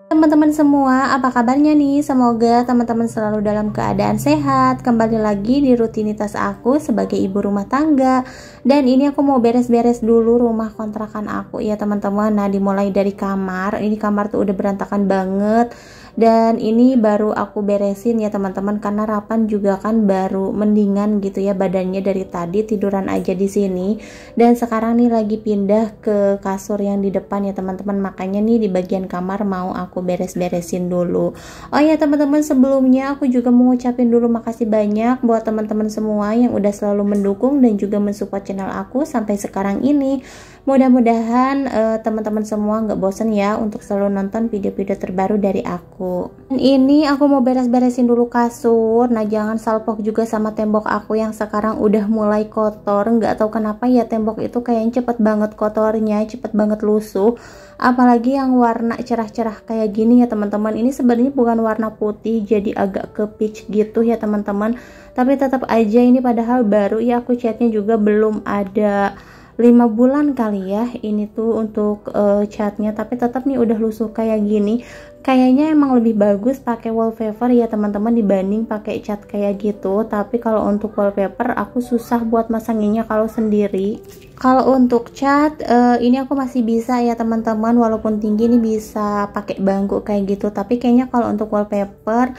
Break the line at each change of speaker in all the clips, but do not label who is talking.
Teman-teman semua, apa kabarnya nih? Semoga teman-teman selalu dalam keadaan sehat. Kembali lagi di rutinitas aku sebagai ibu rumah tangga. Dan ini aku mau beres-beres dulu rumah kontrakan aku ya teman-teman. Nah, dimulai dari kamar. Ini kamar tuh udah berantakan banget. Dan ini baru aku beresin ya teman-teman, karena Rapan juga kan baru mendingan gitu ya badannya, dari tadi tiduran aja di sini. Dan sekarang nih lagi pindah ke kasur yang di depan ya teman-teman. Makanya nih di bagian kamar mau aku beres-beresin dulu. Oh ya teman-teman, sebelumnya aku juga mau ngucapin dulu makasih banyak buat teman-teman semua yang udah selalu mendukung dan juga mensupport channel aku sampai sekarang ini. Mudah-mudahan teman-teman semua nggak bosan ya untuk selalu nonton video-video terbaru dari aku. Dan ini aku mau beres-beresin dulu kasur. Nah, jangan salpok juga sama tembok aku yang sekarang udah mulai kotor. Nggak tahu kenapa ya, tembok itu kayaknya cepet banget kotornya, cepet banget lusuh. Apalagi yang warna cerah-cerah kayak gini ya teman-teman. Ini sebenarnya bukan warna putih, jadi agak ke peach gitu ya teman-teman. Tapi tetap aja ini padahal baru ya, aku catnya juga belum ada 5 bulan kali ya ini tuh untuk catnya, tapi tetap nih udah lusuh kayak gini. Kayaknya emang lebih bagus pakai wallpaper ya teman-teman dibanding pakai cat kayak gitu. Tapi kalau untuk wallpaper aku susah buat masanginnya kalau sendiri. Kalau untuk cat ini aku masih bisa ya teman-teman, walaupun tinggi nih bisa pakai bangku kayak gitu. Tapi kayaknya kalau untuk wallpaper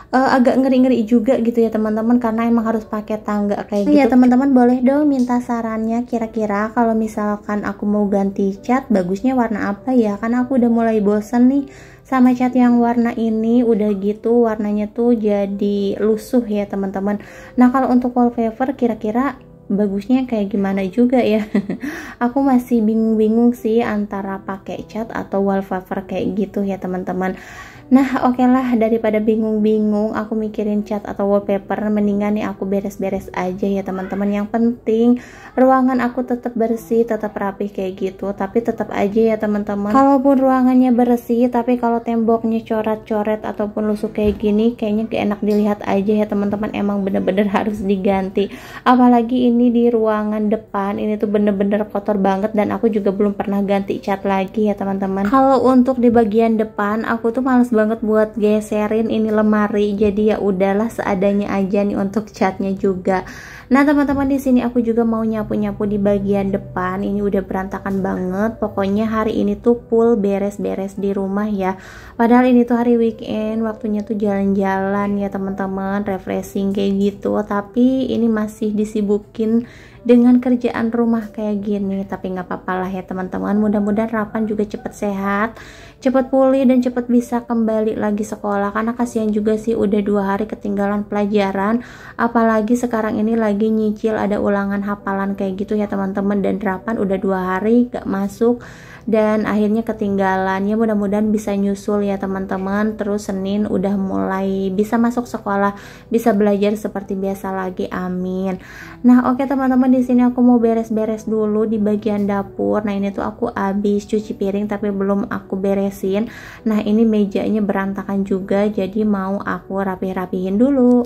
agak ngeri-ngeri juga gitu ya teman-teman, karena emang harus pakai tangga kayak gitu. Ya teman-teman, boleh dong minta sarannya kira-kira kalau misalkan aku mau ganti cat bagusnya warna apa ya, karena aku udah mulai bosen nih sama cat yang warna ini. Udah gitu warnanya tuh jadi lusuh ya teman-teman. Nah, kalau untuk wallpaper kira-kira bagusnya kayak gimana juga ya. Aku masih bingung-bingung sih antara pakai cat atau wallpaper kayak gitu ya teman-teman. Nah, oke lah, daripada bingung-bingung aku mikirin cat atau wallpaper, mendingan nih aku beres-beres aja ya teman-teman. Yang penting ruangan aku tetap bersih, tetap rapih kayak gitu. Tapi tetap aja ya teman-teman, kalaupun ruangannya bersih tapi kalau temboknya coret-coret ataupun lusuh kayak gini, kayaknya gak enak dilihat aja ya teman-teman. Emang bener-bener harus diganti. Apalagi ini di ruangan depan, ini tuh bener-bener kotor banget dan aku juga belum pernah ganti cat lagi ya teman-teman. Kalau untuk di bagian depan, aku tuh males banget buat geserin ini lemari, jadi ya udahlah seadanya aja nih untuk catnya juga. Nah teman-teman, di sini aku juga mau nyapu-nyapu di bagian depan. Ini udah berantakan banget. Pokoknya hari ini tuh full beres-beres di rumah ya. Padahal ini tuh hari weekend, waktunya tuh jalan-jalan ya teman-teman, refreshing kayak gitu. Tapi ini masih disibukin dengan kerjaan rumah kayak gini. Tapi nggak apa-apa lah ya teman-teman. Mudah-mudahan Rapan juga cepet sehat, cepet pulih dan cepet bisa kembali lagi sekolah. Karena kasihan juga sih udah 2 hari ketinggalan pelajaran. Apalagi sekarang ini lagi nyicil ada ulangan hafalan kayak gitu ya teman-teman. Dan Rapan udah 2 hari gak masuk dan akhirnya ketinggalan. Ya mudah-mudahan bisa nyusul ya teman-teman. Terus Senin udah mulai bisa masuk sekolah, bisa belajar seperti biasa lagi, amin. Nah oke teman-teman, di sini aku mau beres-beres dulu di bagian dapur. Nah ini tuh aku habis cuci piring tapi belum aku beresin. Nah ini mejanya berantakan juga, jadi mau aku rapi-rapihin dulu.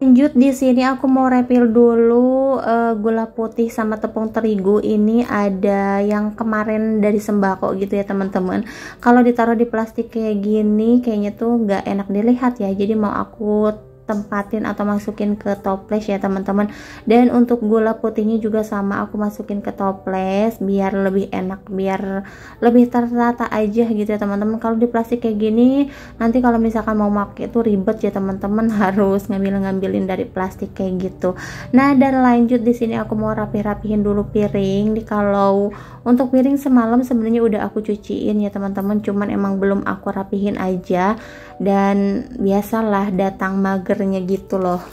Lanjut, di sini aku mau refill dulu gula putih sama tepung terigu. Ini ada yang kemarin dari sembako gitu ya teman-teman. Kalau ditaruh di plastik kayak gini kayaknya tuh nggak enak dilihat ya, jadi mau aku tempatin atau masukin ke toples ya teman-teman. Dan untuk gula putihnya juga sama, aku masukin ke toples biar lebih enak, biar lebih tertata aja gitu ya teman-teman. Kalau di plastik kayak gini nanti kalau misalkan mau pakai itu ribet ya teman-teman, harus ngambilin dari plastik kayak gitu. Nah dan lanjut, di sini aku mau rapihin dulu piring. Kalau untuk piring semalam sebenarnya udah aku cuciin ya teman-teman, cuman emang belum aku rapihin aja. Dan biasalah datang magernya gitu loh.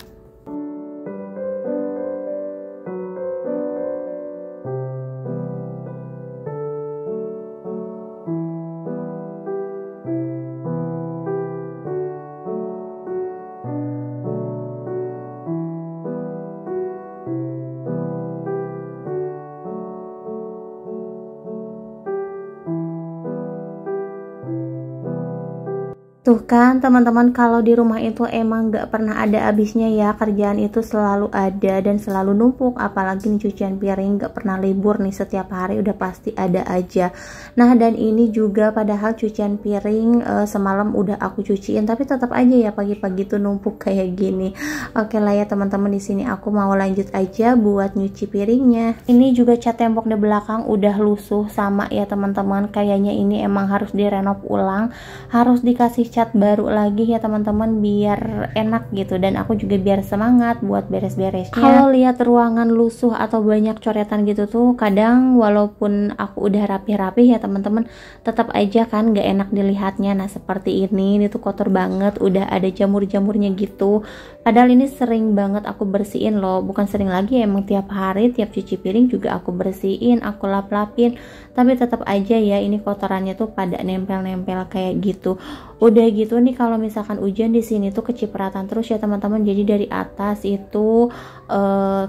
Tuh kan teman-teman, kalau di rumah itu emang gak pernah ada habisnya ya, kerjaan itu selalu ada dan selalu numpuk, apalagi nih cucian piring gak pernah libur nih, setiap hari udah pasti ada aja. Nah dan ini juga padahal cucian piring semalam udah aku cuciin, tapi tetap aja ya pagi-pagi tuh numpuk kayak gini. Oke lah ya teman-teman, di sini aku mau lanjut aja buat nyuci piringnya. Ini juga cat tembok di belakang udah lusuh sama ya teman-teman, kayaknya ini emang harus direnov ulang, harus dikasih cat baru lagi ya teman-teman biar enak gitu, dan aku juga biar semangat buat beres-beresnya. Kalau lihat ruangan lusuh atau banyak coretan gitu tuh kadang walaupun aku udah rapi-rapi ya teman-teman, tetap aja kan gak enak dilihatnya. Nah seperti ini tuh kotor banget, udah ada jamur-jamurnya gitu, padahal ini sering banget aku bersihin loh, bukan sering lagi, emang tiap hari tiap cuci piring juga aku bersihin, aku lap-lapin, tapi tetap aja ya ini kotorannya tuh pada nempel-nempel kayak gitu. Udah gitu nih kalau misalkan hujan di sini tuh kecipratan terus ya teman-teman, jadi dari atas itu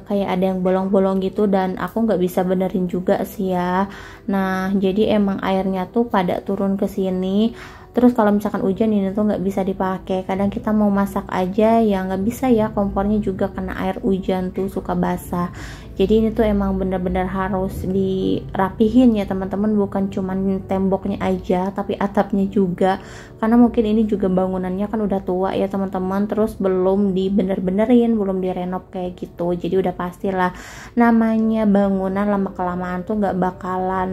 kayak ada yang bolong-bolong gitu dan aku nggak bisa benerin juga sih ya. Nah jadi emang airnya tuh pada turun ke sini. Terus kalau misalkan hujan ini tuh nggak bisa dipakai, kadang kita mau masak aja ya nggak bisa ya, kompornya juga kena air hujan tuh suka basah. Jadi ini tuh emang bener-bener harus dirapihin ya teman-teman, bukan cuman temboknya aja tapi atapnya juga, karena mungkin ini juga bangunannya kan udah tua ya teman-teman, terus belum dibener-benerin, belum direnov kayak gitu. Jadi udah pastilah namanya bangunan lama kelamaan tuh nggak bakalan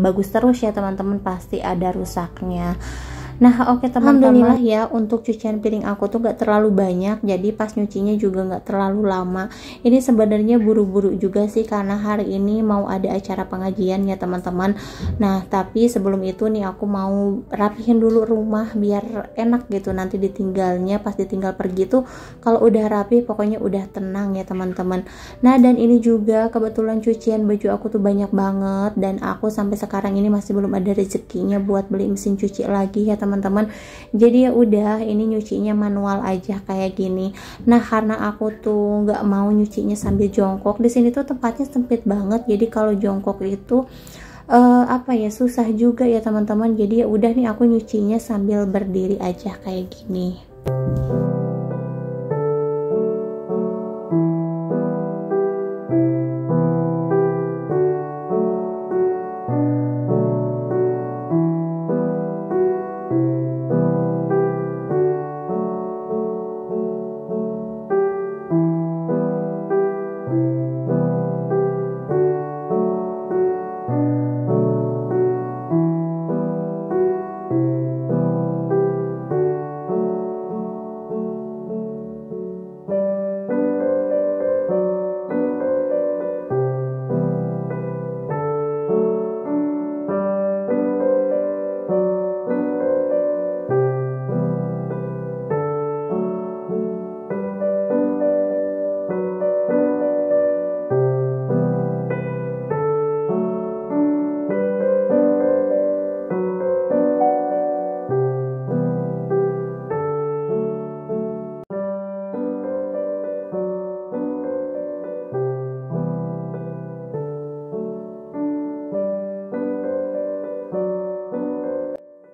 bagus terus ya teman-teman, pasti ada rusaknya. Nah oke teman-teman, alhamdulillah ya untuk cucian piring aku tuh gak terlalu banyak, jadi pas nyucinya juga gak terlalu lama. Ini sebenarnya buru-buru juga sih karena hari ini mau ada acara pengajian ya teman-teman. Nah tapi sebelum itu nih aku mau rapihin dulu rumah biar enak gitu, nanti ditinggalnya pas ditinggal pergi tuh kalau udah rapi pokoknya udah tenang ya teman-teman. Nah dan ini juga kebetulan cucian baju aku tuh banyak banget, dan aku sampai sekarang ini masih belum ada rezekinya buat beli mesin cuci lagi ya teman-teman. Jadi ya udah ini nyucinya manual aja kayak gini. Nah karena aku tuh nggak mau nyucinya sambil jongkok, di sini tuh tempatnya sempit banget, jadi kalau jongkok itu apa ya susah juga ya teman-teman. Jadi ya udah nih aku nyucinya sambil berdiri aja kayak gini.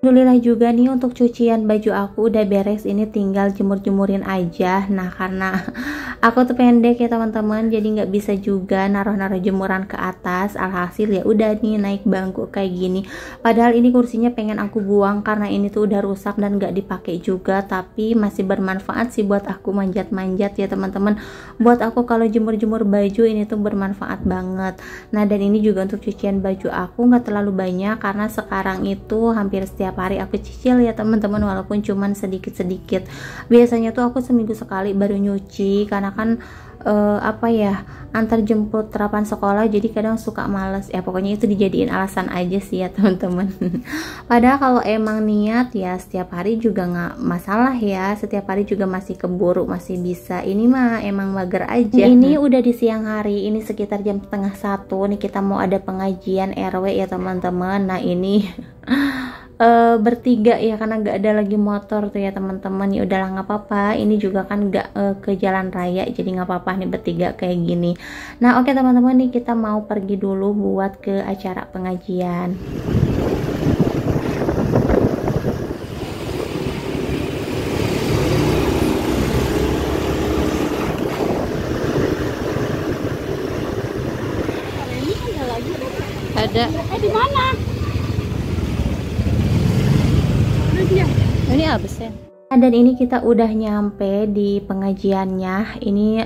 Alhamdulillah juga nih untuk cucian baju aku udah beres, ini tinggal jemur-jemurin aja. Nah karena aku tuh pendek ya teman-teman, jadi nggak bisa juga naruh-naruh jemuran ke atas, alhasil ya udah nih naik bangku kayak gini. Padahal ini kursinya pengen aku buang karena ini tuh udah rusak dan nggak dipakai juga, tapi masih bermanfaat sih buat aku manjat-manjat ya teman-teman. Buat aku kalau jemur-jemur baju ini tuh bermanfaat banget. Nah dan ini juga untuk cucian baju aku nggak terlalu banyak karena sekarang itu hampir setiap hari aku cicil ya teman-teman, walaupun cuman sedikit-sedikit. Biasanya tuh aku seminggu sekali baru nyuci karena kan apa ya, antar jemput terapan sekolah, jadi kadang suka males ya, pokoknya itu dijadiin alasan aja sih ya teman-teman. Padahal kalau emang niat ya setiap hari juga nggak masalah ya, setiap hari juga masih keburu, masih bisa. Ini mah emang mager aja. Ini udah di siang hari, ini sekitar jam setengah 1 nih, kita mau ada pengajian RW ya teman-teman. Nah ini bertiga ya karena nggak ada lagi motor tuh ya teman-teman. Ya udahlah nggak apa-apa, ini juga kan nggak ke jalan raya, jadi nggak apa-apa nih bertiga kayak gini. Nah oke teman-teman, nih kita mau pergi dulu buat ke acara pengajian. Ada.
Di mana?
Ini absen. Dan ini kita udah nyampe di pengajiannya. Ini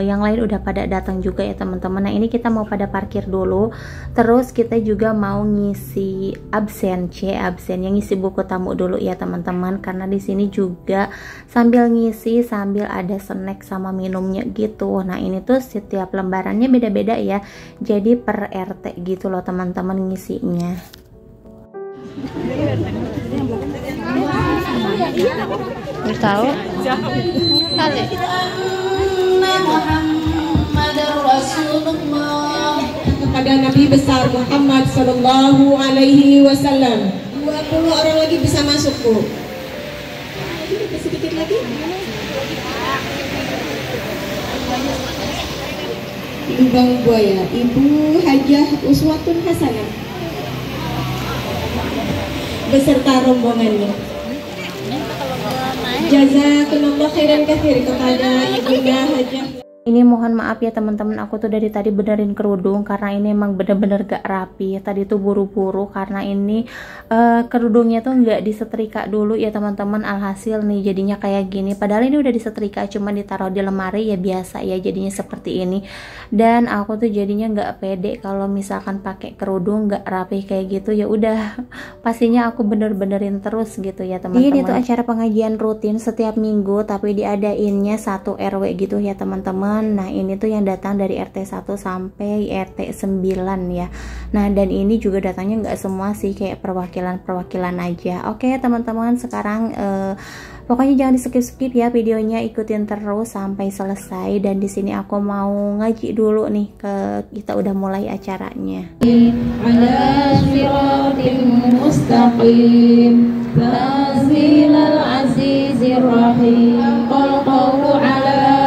yang lain udah pada datang juga ya teman-teman. Nah ini kita mau pada parkir dulu. Terus kita juga mau ngisi absen yang ngisi buku tamu dulu ya teman-teman. Karena di sini juga sambil ngisi sambil ada snack sama minumnya gitu. Nah ini tuh setiap lembarannya beda-beda ya. Jadi per RT gitu loh teman-teman ngisinya. Tahu kali
kepada Nabi besar Muhammad Sallallahu Alaihi Wasallam. 20 orang lagi bisa masuk, Bu. Sedikit lagi. Lubang Buaya, Ibu Hajah Uswatun Hasanah beserta rombongannya. Jazakumullah khairan katsir kepada Ibunda Hajah.
Ini mohon maaf ya teman-teman, aku tuh dari tadi benerin kerudung karena ini emang bener-bener gak rapi. Tadi tuh buru-buru karena ini kerudungnya tuh nggak disetrika dulu ya teman-teman. Alhasil nih jadinya kayak gini. Padahal ini udah disetrika, cuma ditaruh di lemari ya biasa ya jadinya seperti ini. Dan aku tuh jadinya nggak pede kalau misalkan pakai kerudung nggak rapi kayak gitu. Ya udah pastinya aku bener-benerin terus gitu ya teman-teman. Ini tuh acara pengajian rutin setiap minggu tapi diadainnya 1 RW gitu ya teman-teman. Nah ini tuh yang datang dari RT 1 sampai RT 9 ya. Nah dan ini juga datangnya nggak semua sih, kayak perwakilan aja. Oke teman-teman, sekarang pokoknya jangan di skip ya videonya, ikutin terus sampai selesai. Dan di sini aku mau ngaji dulu nih, kita udah mulai acaranya.
Ala siratim mustaqim tanzilal azizir rahim qul qawlu ala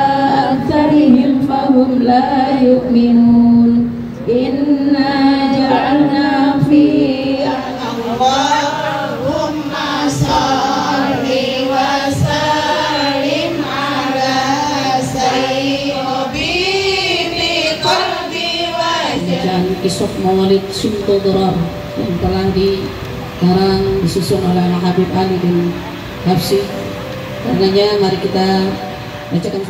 aktharihim fahum la yu'minun inna ja'alna fi Allahumma salli wa sallim ala sayyidi qalbi wajah. Kisah Maulid Sumtodrar yang telah dikarang disusun oleh anak Habib Ali bin Hafsi. Karenanya mari kita bacakan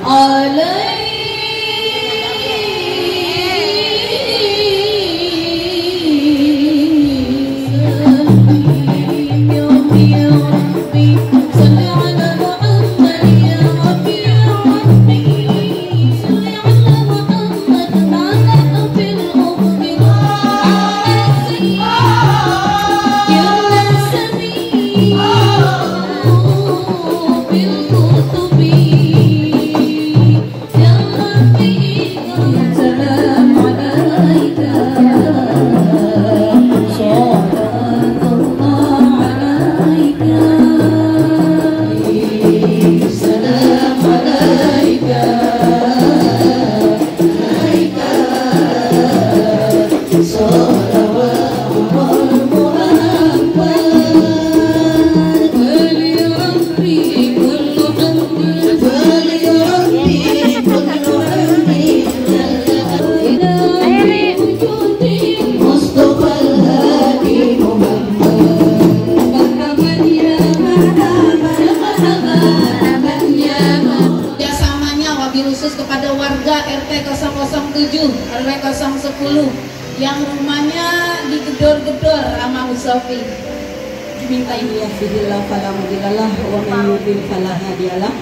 kepada warga RT 007 RW 010 yang rumahnya digedor-gedor sama Musofi. Diminta ini ya bidillah fala mudhillalah wa man yudlil fala hadiyalah.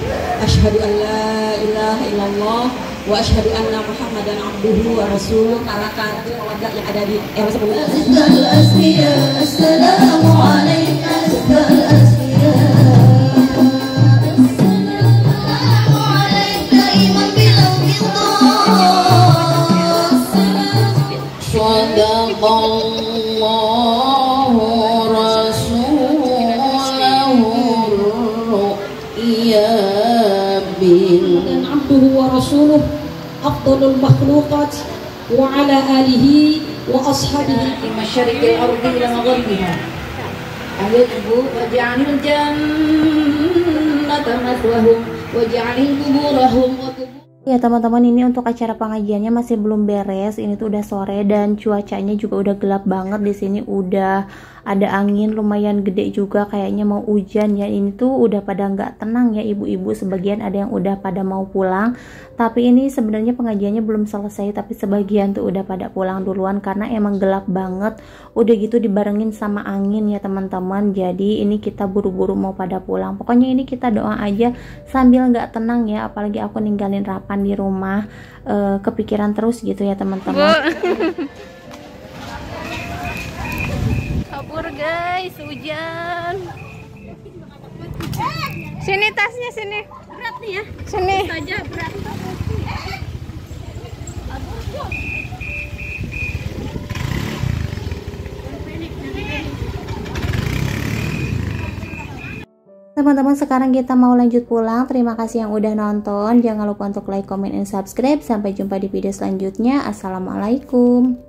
Asyhadu an la ilaha illallah wa asyhadu anna Muhammadan abduhu wa rasuluh. Kalakan warga yang ada di RW 10. Assalamu alaikum. Sadaqallahu rasulahu ru'ya bil abduhu wa rasuluh afdalul makhluqat wa ala alihi wa ashabihi fi masyariqil ardi ila maghribiha. Ayo ibu, waj'alil jannata maswahum waj'alil quburahum wa
Ya teman-teman, ini untuk acara pengajiannya masih belum beres. Ini tuh udah sore dan cuacanya juga udah gelap banget di sini. Udah ada angin lumayan gede juga, kayaknya mau hujan ya. Ini tuh udah pada nggak tenang ya ibu-ibu. Sebagian ada yang udah pada mau pulang. Tapi ini sebenarnya pengajiannya belum selesai, tapi sebagian tuh udah pada pulang duluan karena emang gelap banget. Udah gitu dibarengin sama angin ya teman-teman. Jadi ini kita buru-buru mau pada pulang. Pokoknya ini kita doa aja sambil nggak tenang ya. Apalagi aku ninggalin Rapan di rumah, kepikiran terus gitu ya teman-teman.
Kabur guys, hujan. Sini tasnya, sini.
Berat nih ya.
Sini.
Saja berat.
Teman-teman, sekarang kita mau lanjut pulang. Terima kasih yang udah nonton. Jangan lupa untuk like, comment, and subscribe. Sampai jumpa di video selanjutnya. Assalamualaikum.